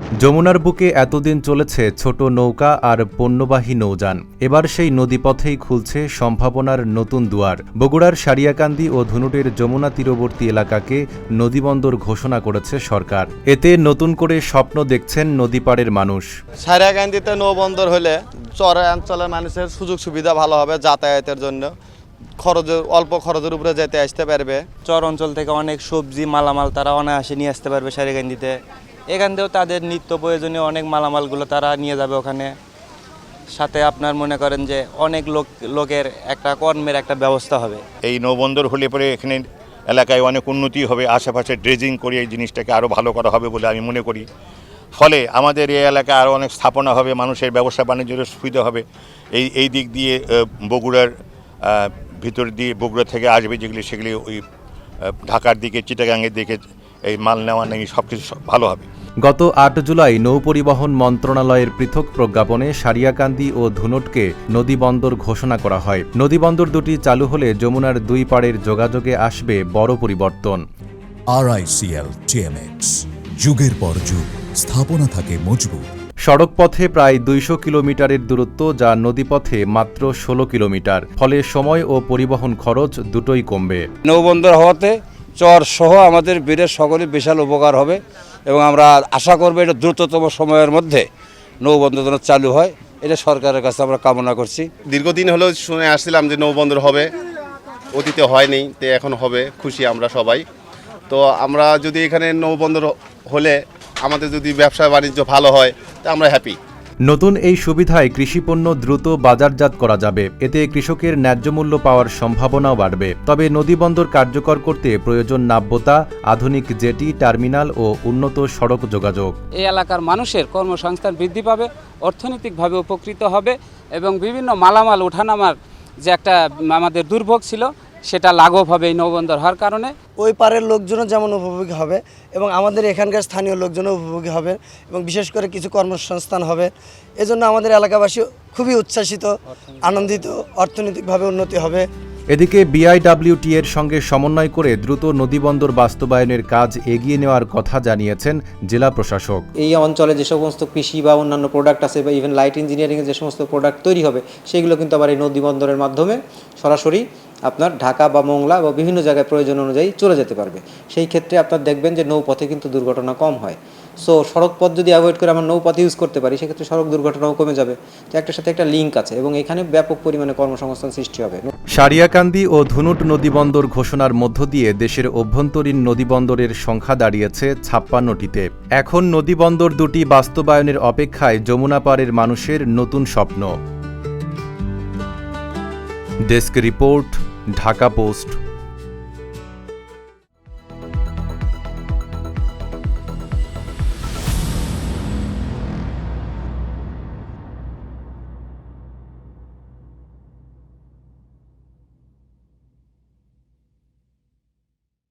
যমুনার বুকে এতদিন চলেছে ছোট নৌকা আর পণ্যবাহী নৌযান। এবার সেই নদীপথেই খুলছে সম্ভাবনার নতুন দুয়ার। বগুড়ার সারিয়াকান্দি ও ধুনুটের যমুনা তীরবর্তী এলাকাকে নদীবন্দর ঘোষণা করেছে সরকার। এতে নতুন করে স্বপ্ন দেখছেন নদীপাড়ের মানুষ। সারিয়াকান্দিতে নৌবন্দর হলে চরে অঞ্চলের মানুষের সুযোগ সুবিধা ভালো হবে, যাতায়াতের জন্য অল্প খরচের উপরে যেতে আসতে পারবে। চর অঞ্চল থেকে অনেক সবজি মালামাল তারা অনায়াসে নিয়ে আসতে পারবে সারিয়াকান্দিতে। এখান থেকেও তাদের নিত্য প্রয়োজনীয় অনেক মালামালগুলো তারা নিয়ে যাবে ওখানে। সাথে আপনার মনে করেন যে অনেক লোকের একটা কর্মের একটা ব্যবস্থা হবে। এই নৌবন্দর হলে পরে এখানে এলাকায় অনেক উন্নতি হবে, আশেপাশে ড্রেজিং করে এই জিনিসটাকে আরও ভালো করা হবে বলে আমি মনে করি। ফলে আমাদের এই এলাকায় আরও অনেক স্থাপনা হবে, মানুষের ব্যবসা বাণিজ্যের সুবিধা হবে। এই দিক দিয়ে বগুড়ার ভিতর দিয়ে বগুড়া থেকে আসবে যেগুলি সেগুলি ওই ঢাকার দিকে চিটাগাংয়ের দিকে এই মাল নেওয়া নেই সব কিছু ভালো হবে। গত ৮ জুলাই নৌপরিবহন মন্ত্রণালয়ের পৃথক প্রজ্ঞাপনে সারিয়াকান্দি ও ধুনটকে নদীবন্দর ঘোষণা করা হয়। নদীবন্দর দুটি চালু হলে যমুনার দুই পাড়ের যোগাযোগে আসবে বড় পরিবর্তন। RICL TMX, যুগের পর যুগ স্থাপনা থাকে মজবুত। সড়কপথে প্রায় ২০০ কিলোমিটারের দূরত্ব, যা নদীপথে মাত্র ১৬ কিলোমিটার। ফলে সময় ও পরিবহন খরচ দুটোই কমবে। নৌবন্দর হওয়াতে চর সহ আমাদের বীরের সকলের বিশাল উপকার হবে এবং আমরা আশা করব এটা দ্রুততম সময়ের মধ্যে নৌবন্দর যেন চালু হয়, এটা সরকারের কাছে আমরা কামনা করছি। দীর্ঘদিন হলেও শুনে আসছিলাম যে নৌবন্দর হবে, অতীতে হয়নি, তো এখন হবে। খুশি আমরা সবাই। তো আমরা যদি এখানে নৌবন্দর হলে আমাদের যদি ব্যবসা বাণিজ্য ভালো হয় তা আমরা হ্যাপি। নতুন এই সুবিধায় কৃষিপণ্য দ্রুত বাজারজাত করা যাবে। এতে কৃষকের ন্যায্য মূল্য পাওয়ার সম্ভাবনাও বাড়বে। তবে নদীবন্দর কার্যকর করতে প্রয়োজন নাব্যতা, আধুনিক জেটি, টার্মিনাল ও উন্নত সড়ক যোগাযোগ। এই এলাকার মানুষের কর্মসংস্থান বৃদ্ধি পাবে, অর্থনৈতিকভাবে উপকৃত হবে এবং বিভিন্ন মালামাল ওঠানামার যে একটা আমাদের দুর্ভোগ ছিল সেটা লাঘব হবে এই নৌবন্দর হওয়ার কারণে। ওই পারের লোকজনও যেমন উপভোগী হবে এবং আমাদের এখানকার স্থানীয় লোকজনও উপভোগী হবে এবং বিশেষ করে কিছু কর্মসংস্থান হবে। এজন্য আমাদের এলাকাবাসী খুবই উচ্ছ্বাসিত, আনন্দিত, অর্থনৈতিকভাবে উন্নতি হবে। এদিকে BIWT এর সঙ্গে সমন্বয় করে দ্রুত নদীবন্দর বাস্তবায়নের কাজ এগিয়ে নেওয়ার কথা জানিয়েছেন জেলা প্রশাসক। এই অঞ্চলে যে সমস্ত কৃষি বা অন্যান্য প্রোডাক্ট আছে বা ইভেন লাইট ইঞ্জিনিয়ারিংয়ের যে সমস্ত প্রোডাক্ট তৈরি হবে সেগুলো কিন্তু আবার এই নদীবন্দরের মাধ্যমে সরাসরি আপনার ঢাকা বা মোংলা বা বিভিন্ন জায়গায় প্রয়োজন অনুযায়ী চলে যেতে পারবে। সেই ক্ষেত্রে আপনার দেখবেন যে নৌপথে কিন্তু দুর্ঘটনা কম হয়। সো সড়ক পথ যদি অ্যাভয়েড করে আমরা নৌপথ ইউজ করতে পারি সেক্ষেত্রে সড়ক দুর্ঘটনাও কমে যাবে। তো একটার সাথে একটা লিঙ্ক আছে এবং এখানে ব্যাপক পরিমাণে কর্মসংস্থান সৃষ্টি হবে। সারিয়াকান্দি ও ধুনুট নদীবন্দর ঘোষণার মধ্য দিয়ে দেশের অভ্যন্তরীণ নদীবন্দরের সংখ্যা দাঁড়িয়েছে ৫৬টিতে। এখন নদীবন্দর দুটি বাস্তবায়নের অপেক্ষায় যমুনা পাড়ের মানুষের নতুন স্বপ্ন। Desk report, Dhaka post.